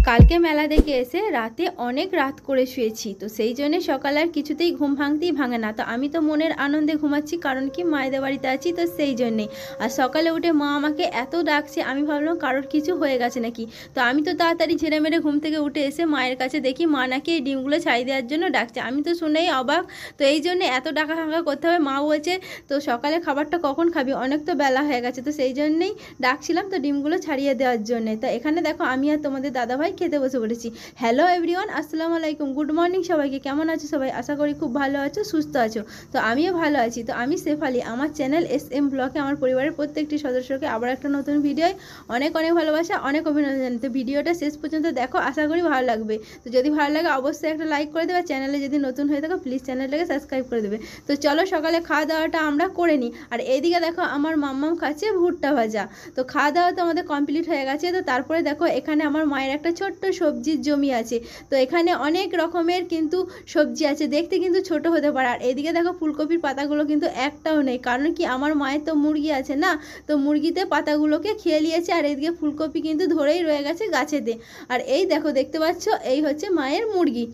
কালকে মেলা দেখে এসে রাতে অনেক রাত করে শুয়েছি, তো সেই জন্যে সকালে আর কিছুতেই ঘুম ভাঙে না। তো আমি তো মনের আনন্দে ঘুমাচ্ছি, কারণ কি মায়েদের বাড়িতে আছি, তো সেই জন্যেই। আর সকালে উঠে মা আমাকে এত ডাকছে, আমি ভাবলাম কারোর কিছু হয়ে গেছে নাকি। তো আমি তো তাড়াতাড়ি ঝেড়ে মেরে ঘুম থেকে উঠে এসে মায়ের কাছে দেখি মা নাকি এই ডিমগুলো ছাড়িয়ে দেওয়ার জন্য ডাকছে। আমি তো শুনেই অবাক, তো এই জন্যে এত ডাকা হাঁকা করতে হবে। মা বলছে তো সকালে খাবারটা কখন খাবি, অনেক তো বেলা হয়ে গেছে, তো সেই জন্যেই ডাকছিলাম তো ডিমগুলো ছাড়িয়ে দেওয়ার জন্যে। তো এখানে দেখো আমি আর তোমাদের দাদাভাই খেতে বসে পড়েছি। হ্যালো এভরিওয়ান, আসসালামু আলাইকুম, গুড মর্নিং সবাইকে। কেমন আছো সবাই? আশা করি খুব ভালো আছো, সুস্থ আছো। তো আমিও ভালো আছি। তো আমি শেফালি, আমার চ্যানেল SM ব্লগে আমার পরিবারের প্রত্যেকটি সদস্যকে আবার একটা নতুন ভিডিও অনেক অনেক ভালোবাসা, অনেক অভিনন্দন। তো ভিডিওটা শেষ পর্যন্ত দেখো, আশা করি ভালো লাগবে। তো যদি ভালো লাগে অবশ্যই একটা লাইক করে দেবে, চ্যানেলে যদি নতুন হয়ে থাকো প্লিজ চ্যানেলটাকে সাবস্ক্রাইব করে দেবে। তো চলো সকালে খাওয়া দাওয়াটা আমরা করে নিই। আর এইদিকে দেখো আমার মাম্মাম খাচ্ছে ভুট্টা ভাজা। তো খাওয়া দাওয়া তো আমাদের কমপ্লিট হয়ে গেছে। তো তারপরে দেখো এখানে আমার মায়ের একটা ছোট্ট সবজির জমি আছে, তো এখানে অনেক রকমের কিন্তু সবজি আছে, দেখতে কিন্তু ছোট হতে পারে। আর এদিকে দেখো ফুলকপির পাতাগুলো কিন্তু একটাও নেই, কারণ কি আমার মায়ের তো মুরগি আছে না, তো মুরগিতে পাতাগুলোকে খেয়ে নিয়েছে। আর এদিকে ফুলকপি কিন্তু ধরেই রয়ে গেছে গাছেতে। আর এই দেখো দেখতে পাচ্ছ, এই হচ্ছে মায়ের মুরগি।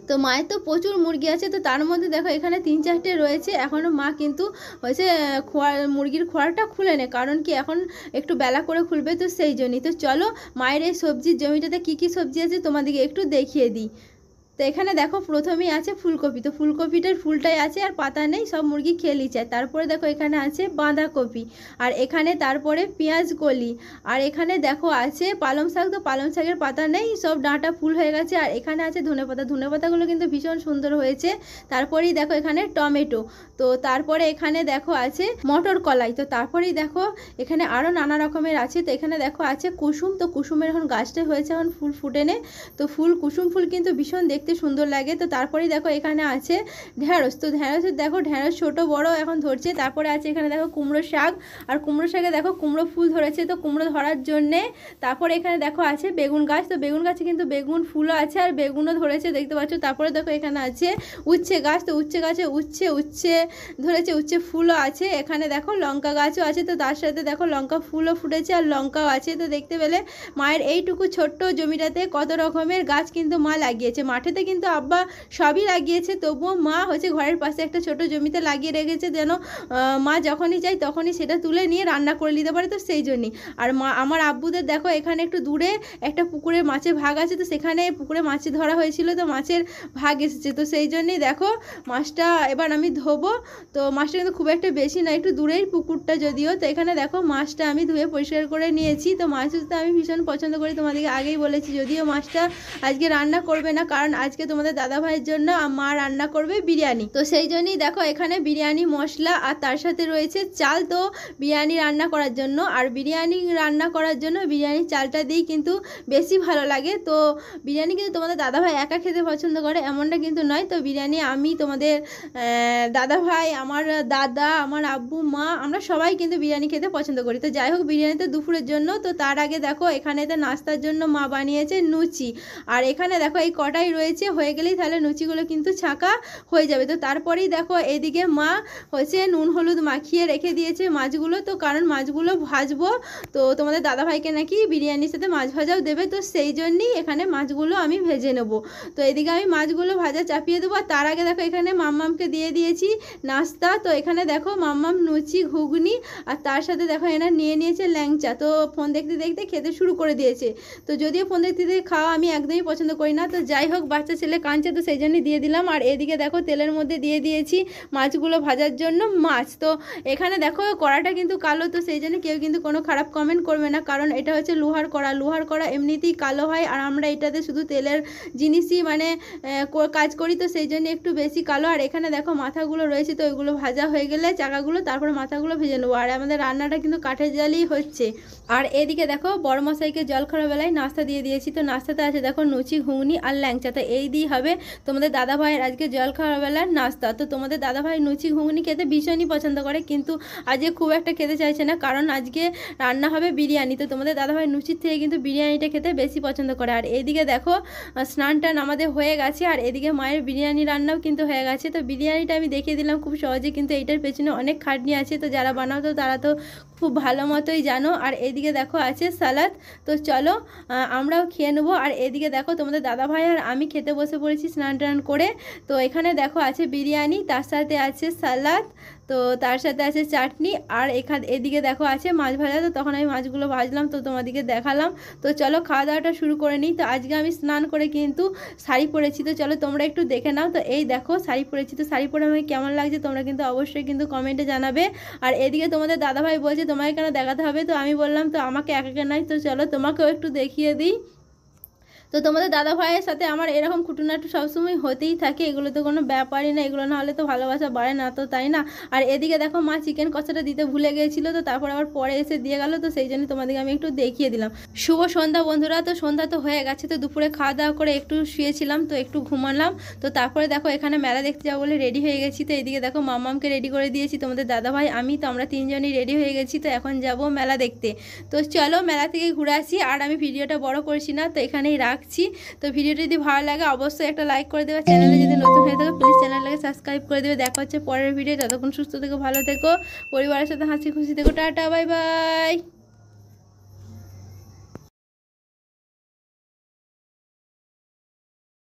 তো মায়ের তো প্রচুর মুরগি আছে, তো তার মধ্যে দেখো এখানে 3-4টে রয়েছে। এখনও মা কিন্তু হয়েছে মুরগির খোয়ারটা খুলে নেয়, কারণ কি এখন একটু বেলা করে খুলবে, তো সেই জন্যই। তো চলো মায়ের এই সবজির জমিটাতে কী কী সবজি আছে তোমাদেরকে একটু দেখিয়ে দিই। তো এখানে দেখো প্রথমেই আছে ফুলকপি, তো ফুলকপিটার ফুলটাই আছে আর পাতা নেই, সব মুরগি খেয়ে নিচ্ছে। তারপরে দেখো এখানে আছে বাঁধাকপি, আর এখানে তারপরে পেঁয়াজ কলি, আর এখানে দেখো আছে পালং শাক, তো পালং শাকের পাতা নেই, সব ডাঁটা ফুল হয়ে গেছে। আর এখানে আছে ধনেপাতা, ধনেপাতাগুলো কিন্তু ভীষণ সুন্দর হয়েছে। তারপরেই দেখো এখানে টমেটো, তো তারপরে এখানে দেখো আছে মটর কলাই, তো তারপরেই দেখো এখানে আরও নানা রকমের আছে। তো এখানে দেখো আছে কুসুম, তো কুসুমের এখন গাছটা হয়েছে, এখন ফুল ফুটেনে, তো কুসুম ফুল কিন্তু ভীষণ দেখতে সুন্দর লাগে। তো তারপরেই দেখো এখানে আছে ঢ্যাঁড়স, তো ঢ্যাঁড়সের দেখো ঢ্যাঁড়স ছোট বড় এখন ধরছে। তারপরে আছে এখানে দেখো কুমড়ো শাক, আর কুমড়ো শাকে দেখো কুমড়ো ফুল ধরেছে, তো কুমড়ো ধরার জন্যে। তারপরে এখানে দেখো আছে বেগুন গাছ, তো বেগুন গাছে কিন্তু বেগুন ফুলও আছে আর বেগুনও ধরেছে, দেখতে পাচ্ছ। তারপরে দেখো এখানে আছে উচ্ছে গাছ, তো উচ্ছে গাছে উচ্ছে ধরেছে, উচ্ছে ফুলও আছে। এখানে দেখো লঙ্কা গাছও আছে, তো তার সাথে দেখো লঙ্কা ফুলও ফুটেছে আর লঙ্কাও আছে। তো দেখতে পেলে মায়ের এইটুকু ছোট্ট জমিটাতে কত রকমের গাছ কিন্তু মা লাগিয়েছে। মাঠেতে কিন্তু আব্বা সবই লাগিয়েছে, তবুও মা হচ্ছে ঘরের পাশে একটা ছোট জমিতে লাগিয়ে রেখেছে, যেন মা যখনই চাই তখনই সেটা তুলে নিয়ে রান্না করে নিতে পারে, তো সেই জন্যই। আর মা আমার আব্বুদের দেখো এখানে একটু দূরে একটা পুকুরে মাছের ভাগ আছে, তো সেখানে পুকুরে মাছ ধরা হয়েছিল, তো মাছের ভাগ এসেছে, তো সেই জন্যই দেখো মাছটা এবার আমি ধোবো। তো মাছটা কিন্তু খুব একটা বেশি না, একটু দূরেই পুকুরটা যদিও। তো এখানে দেখো মাছটা আমি ধুয়ে পরিষ্কার করে নিয়েছি। তো মাছ ধুতে আমি ভীষণ পছন্দ করি, তোমাদেরকে আগেই বলেছি। যদিও মাছটা আজকে রান্না করবে না, কারণ আজকে তোমাদের দাদা ভাইয়ের জন্য মা রান্না করবে বিরিয়ানি, তো সেই জন্যই দেখো এখানে বিরিয়ানি মশলা আর তার সাথে রয়েছে চাল, তো বিরিয়ানি রান্না করার জন্য। আর বিরিয়ানি রান্না করার জন্য বিরিয়ানির চালটা দিয়েই কিন্তু বেশি ভালো লাগে। তো বিরিয়ানি কিন্তু তোমাদের দাদা ভাই একা খেতে পছন্দ করে এমনটা কিন্তু নয়। তো বিরিয়ানি আমি, তোমাদের দাদা ভাই, আমার দাদা, আমার আব্বু, মা, আমরা সবাই কিন্তু বিরিয়ানি খেতে পছন্দ করি। তো যাই হোক বিরিয়ানিতে দুপুরের জন্য। তো তার আগে দেখো এখানেতে নাস্তার জন্য মা বানিয়েছে লুচি, আর এখানে দেখো এই কটাই রয়েছে, হয়ে গেলেই তাহলে লুচিগুলো কিন্তু ছাঁকা হয়ে যাবে। তো তারপরেই দেখো এদিকে মা হচ্ছে নুন হলুদ মাখিয়ে রেখে দিয়েছে মাছগুলো, তো কারণ মাছগুলো ভাজবো, তো তোমাদের দাদাভাইকে নাকি বিরিয়ানির সাথে মাছ ভাজাও দেবে, তো সেই জন্যই এখানে মাছগুলো আমি ভেজে নেবো। তো এদিকে আমি মাছগুলো ভাজা চাপিয়ে দেবো। আর তার আগে দেখো এখানে মাম্মামকে দিয়ে দিয়েছি নাস্তা, তো এখানে দেখো মাম্মাম লুচি ঘুগনি, আর তার সাথে দেখো এনা নিয়ে নিয়েছে ল্যাংচা। তো ফোন দেখতে দেখতে খেতে শুরু করে দিয়েছে, তো যদিও ফোন দেখতে দেখতে খাওয়া আমি একদমই পছন্দ করি না, তো যাই হোক বাচ্চা ছেলে কাঁদছে, তো সেই জন্যই দিয়ে দিলাম। আর এদিকে দেখো তেলের মধ্যে দিয়ে দিয়েছি মাছগুলো ভাজার জন্য মাছ। তো এখানে দেখো কড়াটা কিন্তু কালো, তো সেই জন্য কেউ কিন্তু কোনো খারাপ কমেন্ট করবে না, কারণ এটা হচ্ছে লোহার কড়া এমনিতেই কালো হয়, আর আমরা এটাতে শুধু তেলের জিনিসই মানে কাজ করি, তো সেই জন্য একটু বেশি কালো। আর এখানে দেখো মাথাগুলো রয়েছে, তো ওইগুলো ভাজা হয়ে গেলে চাকাগুলো, তারপরে মাথাগুলো ভেজে নেবো। আর আমাদের রান্নাটা কিন্তু কাঠের জালই হচ্ছে। আর এদিকে দেখো বড় মশাইকে জল খাওয়ার বেলায় নাস্তা দিয়ে দিয়েছি, তো নাস্তাতে আছে দেখো লুচি ঘুগনি আর ল্যাংচা। তো এই দিয়ে হবে তোমাদের দাদাভাইয়ের আজকে জলখাবারবেলার নাস্তা। তো তোমাদের দাদাভাই লুচি ঘুগনি খেতে ভীষণই পছন্দ করে, কিন্তু আজকে খুব একটা খেতে চাইছে না, কারণ আজকে রান্না হবে বিরিয়ানি। তো তোমাদের দাদাভাই লুচির থেকে কিন্তু বিরিয়ানিটা খেতে বেশি পছন্দ করে। আর এইদিকে দেখো স্নান টান আমাদের হয়ে গেছে, আর এদিকে মায়ের বিরিয়ানি রান্নাও কিন্তু হয়ে গেছে। তো বিরিয়ানিটা আমি দেখিয়ে দিলাম খুব সহজে, কিন্তু এইটার পেছনে অনেক খাটনি আছে, তো যারা বানাও তো তারা তো খুব ভালো মতোই জানো। আর এদিকে দেখো আছে সালাদ। তো চলো আমরাও খেয়ে নেবো। আর এদিকে দেখো তোমাদের দাদাভাই আর আমি খেতে বসে পড়েছি স্নান টান করে। তো এখানে দেখো আছে বিরিয়ানি, তার সাথে আছে সালাদ, তো তার সাথে আছে চাটনি, আর এদিকে দেখো আছে মাছ ভাজা। তো তখন আমি মাছগুলো ভাজলাম, তো তোমাদেরকে দেখালাম। তো চলো খাওয়া দাওয়াটা শুরু করে নিই। তো আজকে আমি স্নান করে কিন্তু শাড়ি পরেছি, তো চলো তোমরা একটু দেখে নাও। তো এই দেখো শাড়ি পরেছি, তো শাড়ি পরে আমাকে কেমন লাগছে তোমরা কিন্তু অবশ্যই কিন্তু কমেন্টে জানাবে। আর এদিকে তোমাদের দাদাভাই বলছে তোমাকে কেন দেখাতে হবে, তো আমি বললাম তো আমাকে একা নয়, তো চলো তোমাকেও একটু দেখিয়ে দিই। তো তোমাদের দাদা ভাইয়ের সাথে আমার এরকম খুঁটিনাটি সবসময় হতেই থাকে, এগুলো তো কোনো ব্যাপারই না, এগুলো না হলে তো ভালোবাসা বাড়ে না, তো তাই না। আর এদিকে দেখো মা চিকেন কষাটা দিতে ভুলে গিয়েছিল, তো তারপর আবার পরে এসে দিয়ে গেল, তো সেই জন্য তোমাদেরকে আমি একটু দেখিয়ে দিলাম। শুভ সন্ধ্যা বন্ধুরা। তো সন্ধ্যা তো হয়ে গেছে, তো দুপুরে খাওয়া দাওয়া করে একটু শুয়েছিলাম, তো একটু ঘুমালাম। তো তারপরে দেখো এখানে মেলা দেখতে যাবো বলে রেডি হয়ে গেছি। তো এদিকে দেখো মামামকে রেডি করে দিয়েছি, তোমাদের দাদা ভাই আমি, তো আমরা তিনজনই রেডি হয়ে গেছি। তো এখন যাব মেলা দেখতে। তো চলো মেলা থেকে ঘুরে আসি। আর আমি ভিডিওটা বড় করছি না, তো এখানেই রাখছি। তো ভিডিওটি যদি ভালো লাগে অবশ্যই একটা লাইক করে দেবে, চ্যানেলে যদি নতুন হয়ে থাকে প্লিজ চ্যানেলটাকে সাবস্ক্রাইব করে দেবে। দেখা হচ্ছে পরের ভিডিও, ততক্ষণ সুস্থ থেকো, ভালো থেকো, পরিবারের সাথে হাসি খুশি থেকো, টাটা বাই বাই।